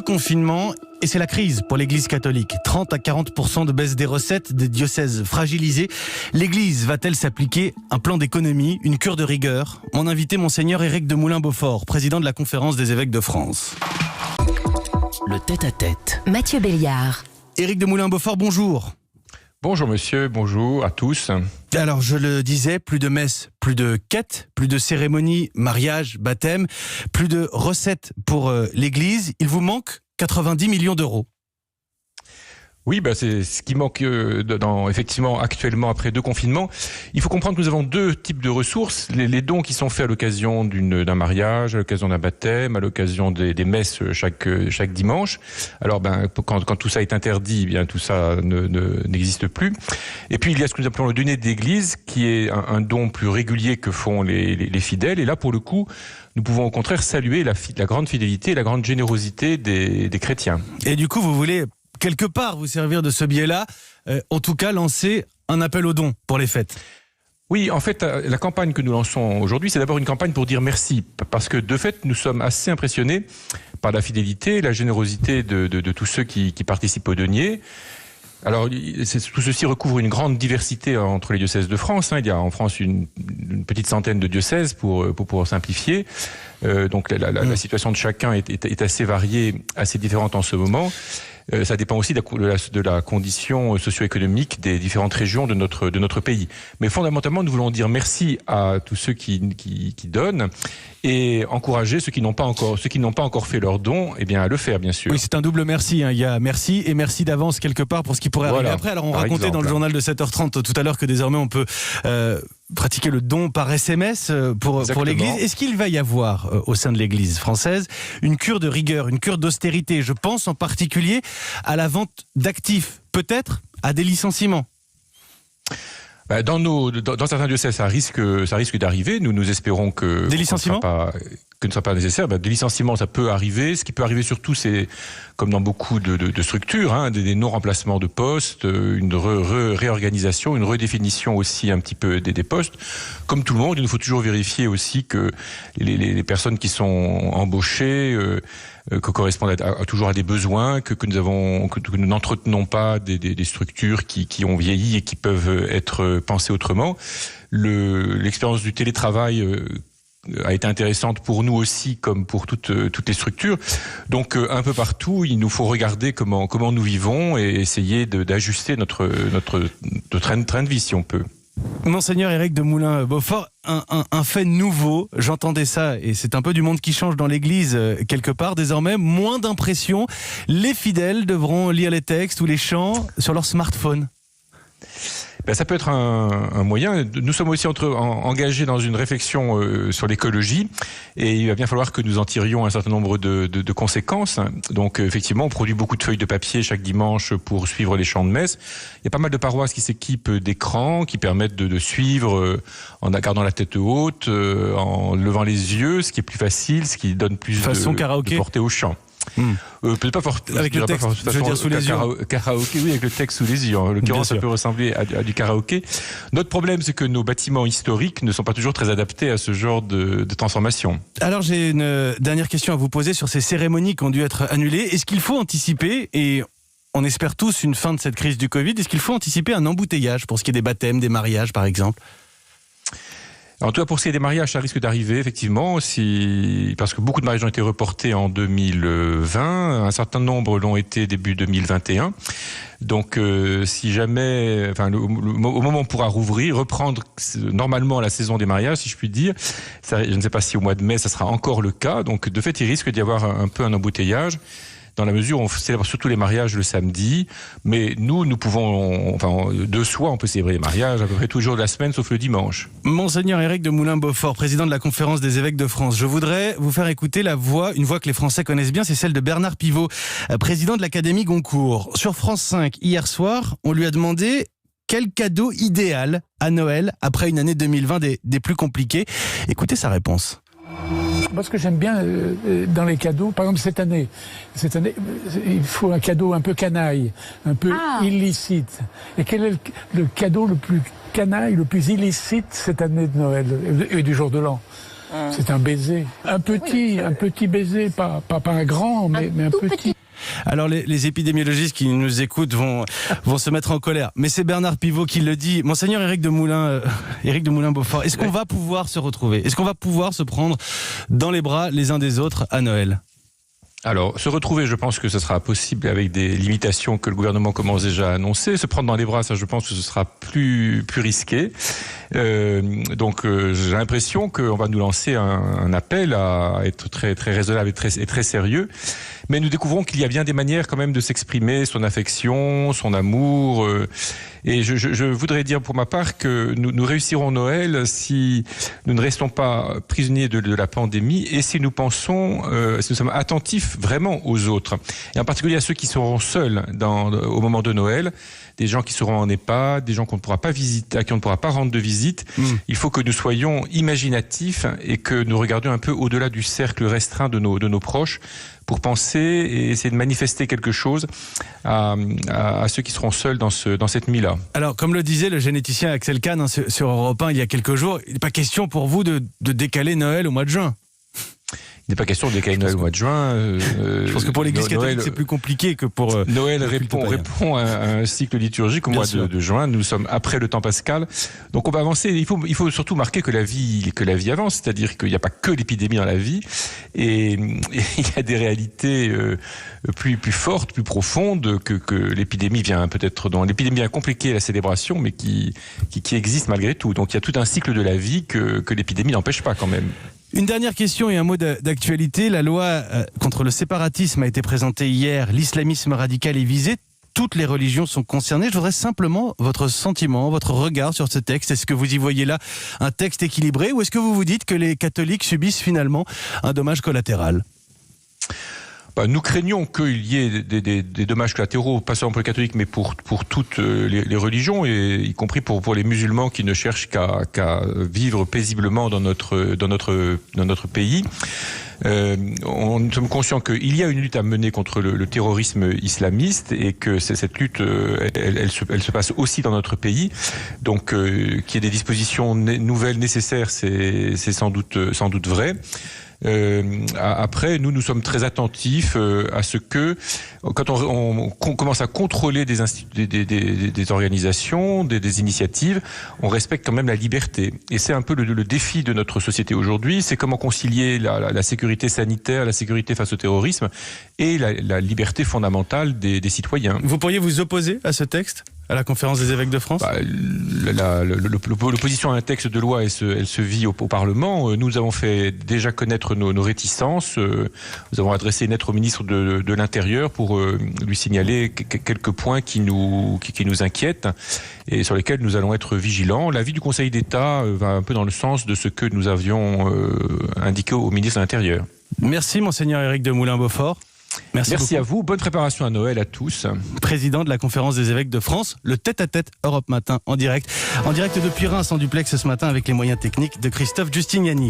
confinements et c'est la crise pour l'Église catholique. 30 à 40% de baisse des recettes des diocèses fragilisés. L'Église va-t-elle s'appliquer un plan d'économie, une cure de rigueur? Mon invité, Monseigneur Éric de Moulin-Beaufort, président de la Conférence des évêques de France. Le tête-à-tête. Mathieu Béliard. Éric de Moulin-Beaufort, bonjour. Bonjour monsieur, bonjour à tous. Alors je le disais, plus de messes, plus de quêtes, plus de cérémonies, mariage, baptême, plus de recettes pour l'Église. Il vous manque 90 millions d'euros. Oui, c'est ce qui manque effectivement actuellement après 2 confinements. Il faut comprendre que nous avons 2 types de ressources. Les dons qui sont faits à l'occasion d'un mariage, à l'occasion d'un baptême, à l'occasion des messes chaque dimanche. Alors quand tout ça est interdit, bien tout ça n'existe plus. Et puis il y a ce que nous appelons le dîner d'église, qui est un don plus régulier que font les fidèles. Et là, pour le coup, nous pouvons au contraire saluer la grande fidélité et la grande générosité des chrétiens. Et du coup, vous voulez quelque part vous servir de ce biais-là, en tout cas lancer un appel aux dons pour les fêtes. Oui, en fait, la campagne que nous lançons aujourd'hui, c'est d'abord une campagne pour dire merci, parce que de fait, nous sommes assez impressionnés par la fidélité, la générosité de tous ceux qui participent au denier. Alors, tout ceci recouvre une grande diversité entre les diocèses de France. Il y a en France une petite centaine de diocèses pour pouvoir simplifier. Donc la situation de chacun est assez variée, assez différente en ce moment. Ça dépend aussi de la condition socio-économique des différentes régions de notre pays. Mais fondamentalement, nous voulons dire merci à tous ceux qui donnent et encourager ceux qui n'ont pas encore fait leur don, à le faire, bien sûr. Oui, c'est un double merci. Il y a merci et merci d'avance quelque part pour ce qui pourrait arriver après. Alors on racontait dans le journal de 7h30 tout à l'heure que désormais on peut pratiquer le don par SMS pour l'Église. Est-ce qu'il va y avoir au sein de l'Église française une cure de rigueur, une cure d'austérité? Je pense en particulier à la vente d'actifs, peut-être à des licenciements. Dans certains diocèses, ça risque d'arriver. Nous espérons que des licenciements que ne soit pas nécessaire. Des licenciements, ça peut arriver. Ce qui peut arriver surtout, c'est, comme dans beaucoup de structures, des non-remplacements de postes, une réorganisation, une redéfinition aussi un petit peu des postes. Comme tout le monde, il nous faut toujours vérifier aussi que les personnes qui sont embauchées que correspondent toujours à des besoins, que nous n'entretenons pas des structures qui ont vieilli et qui peuvent être pensées autrement. L'expérience du télétravail a été intéressante pour nous aussi, comme pour toutes les structures. Donc un peu partout, il nous faut regarder comment nous vivons et essayer d'ajuster notre train de vie, si on peut. Monseigneur Éric de Moulin-Beaufort, un fait nouveau, j'entendais ça, et c'est un peu du monde qui change dans l'Église quelque part. Désormais, moins d'impression, les fidèles devront lire les textes ou les chants sur leur smartphone. Ça peut être un moyen. Nous sommes aussi engagés dans une réflexion sur l'écologie et il va bien falloir que nous en tirions un certain nombre de conséquences. Donc effectivement, on produit beaucoup de feuilles de papier chaque dimanche pour suivre les chants de messe. Il y a pas mal de paroisses qui s'équipent d'écrans qui permettent de suivre en gardant la tête haute, en levant les yeux, ce qui est plus facile, ce qui donne plus de portée au chant. Peut-être pas forcément avec le texte, je veux dire sous les yeux. Karaoké, oui, avec le texte sous les yeux. En l'occurrence, ça peut ressembler à du karaoké. Notre problème, c'est que nos bâtiments historiques ne sont pas toujours très adaptés à ce genre de transformation. Alors, j'ai une dernière question à vous poser sur ces cérémonies qui ont dû être annulées. Est-ce qu'il faut anticiper, et on espère tous une fin de cette crise du Covid, est-ce qu'il faut anticiper un embouteillage pour ce qui est des baptêmes, des mariages, par exemple ? En tout cas, pour ce qui est des mariages, ça risque d'arriver, effectivement, parce que beaucoup de mariages ont été reportés en 2020. Un certain nombre l'ont été début 2021. Donc, si jamais, au moment où on pourra reprendre normalement la saison des mariages, si je puis dire, je ne sais pas si au mois de mai, ça sera encore le cas. Donc, de fait, il risque d'y avoir un peu un embouteillage. Dans la mesure où on célèbre surtout les mariages le samedi, mais nous pouvons, de soi, on peut célébrer les mariages à peu près tous les jours de la semaine, sauf le dimanche. Monseigneur Éric de Moulin-Beaufort, président de la Conférence des évêques de France, je voudrais vous faire écouter une voix que les Français connaissent bien, c'est celle de Bernard Pivot, président de l'Académie Goncourt. Sur France 5, hier soir, on lui a demandé quel cadeau idéal à Noël, après une année 2020 des plus compliquées. Écoutez sa réponse. Moi, ce que j'aime bien dans les cadeaux, par exemple cette année, il faut un cadeau un peu canaille, un peu illicite. Et quel est le cadeau le plus canaille, le plus illicite cette année de Noël et du jour de l'an? C'est un baiser. Un petit baiser, pas un grand, mais un petit. Alors les épidémiologistes qui nous écoutent vont se mettre en colère. Mais c'est Bernard Pivot qui le dit. Monseigneur Éric de Moulin-Beaufort, est-ce qu'on va pouvoir se retrouver? Est-ce qu'on va pouvoir se prendre dans les bras les uns des autres à Noël? Alors, se retrouver, je pense que ce sera possible avec des limitations que le gouvernement commence déjà à annoncer. Se prendre dans les bras, ça, je pense que ce sera plus risqué. Donc, j'ai l'impression qu'on va nous lancer un appel à être très raisonnable et très sérieux. Mais nous découvrons qu'il y a bien des manières quand même de s'exprimer son affection, son amour. Et je voudrais dire pour ma part que nous réussirons Noël si nous ne restons pas prisonniers de la pandémie et si nous pensons, si nous sommes attentifs vraiment aux autres. Et en particulier à ceux qui seront seuls au moment de Noël, des gens qui seront en EHPAD, des gens qu'on ne pourra pas visiter, à qui on ne pourra pas rendre de visite. Il faut que nous soyons imaginatifs et que nous regardions un peu au-delà du cercle restreint de nos proches pour penser et essayer de manifester quelque chose à ceux qui seront seuls dans cette nuit-là. Alors, comme le disait le généticien Axel Kahn sur Europe 1 il y a quelques jours, il n'est pas question pour vous de décaler Noël au mois de juin. Il n'est pas question de décaler Noël au mois de juin. Je pense que pour l'Église catholique, c'est plus compliqué que pour... Noël répond à un cycle liturgique au mois de juin. Nous sommes après le temps pascal. Donc on va avancer. Il faut surtout marquer que la vie avance. C'est-à-dire qu'il n'y a pas que l'épidémie dans la vie. Et il y a des réalités plus fortes, plus profondes que l'épidémie vient peut-être... L'épidémie vient compliquer la célébration, mais qui existe malgré tout. Donc il y a tout un cycle de la vie que l'épidémie n'empêche pas quand même. Une dernière question et un mot d'actualité. La loi contre le séparatisme a été présentée hier. L'islamisme radical est visé. Toutes les religions sont concernées. Je voudrais simplement votre sentiment, votre regard sur ce texte. Est-ce que vous y voyez là un texte équilibré ou est-ce que vous vous dites que les catholiques subissent finalement un dommage collatéral ? Nous craignons qu'il y ait des dommages collatéraux, pas seulement pour les catholiques, mais pour toutes les religions, et y compris pour les musulmans qui ne cherchent qu'à vivre paisiblement dans notre pays. Nous sommes conscients qu'il y a une lutte à mener contre le terrorisme islamiste et que cette lutte, elle se passe aussi dans notre pays. Donc, qu'il y ait des dispositions nouvelles nécessaires, c'est sans doute vrai. Après, nous sommes très attentifs à ce que, quand on commence à contrôler des organisations, des initiatives, on respecte quand même la liberté. Et c'est un peu le défi de notre société aujourd'hui, c'est comment concilier la sécurité sanitaire, la sécurité face au terrorisme et la liberté fondamentale des citoyens. Vous pourriez vous opposer à ce texte ? À la conférence des évêques de France ? L'opposition à un texte de loi, elle se vit au Parlement. Nous avons fait déjà connaître nos réticences. Nous avons adressé une lettre au ministre de l'Intérieur pour lui signaler quelques points qui nous inquiètent et sur lesquels nous allons être vigilants. L'avis du Conseil d'État va un peu dans le sens de ce que nous avions indiqué au ministre de l'Intérieur. Merci, Monseigneur Éric de Moulin-Beaufort. Merci à vous. Bonne préparation à Noël à tous. Président de la Conférence des évêques de France, le tête-à-tête Europe Matin en direct. En direct depuis Reims en duplex ce matin avec les moyens techniques de Christophe Giustiniani.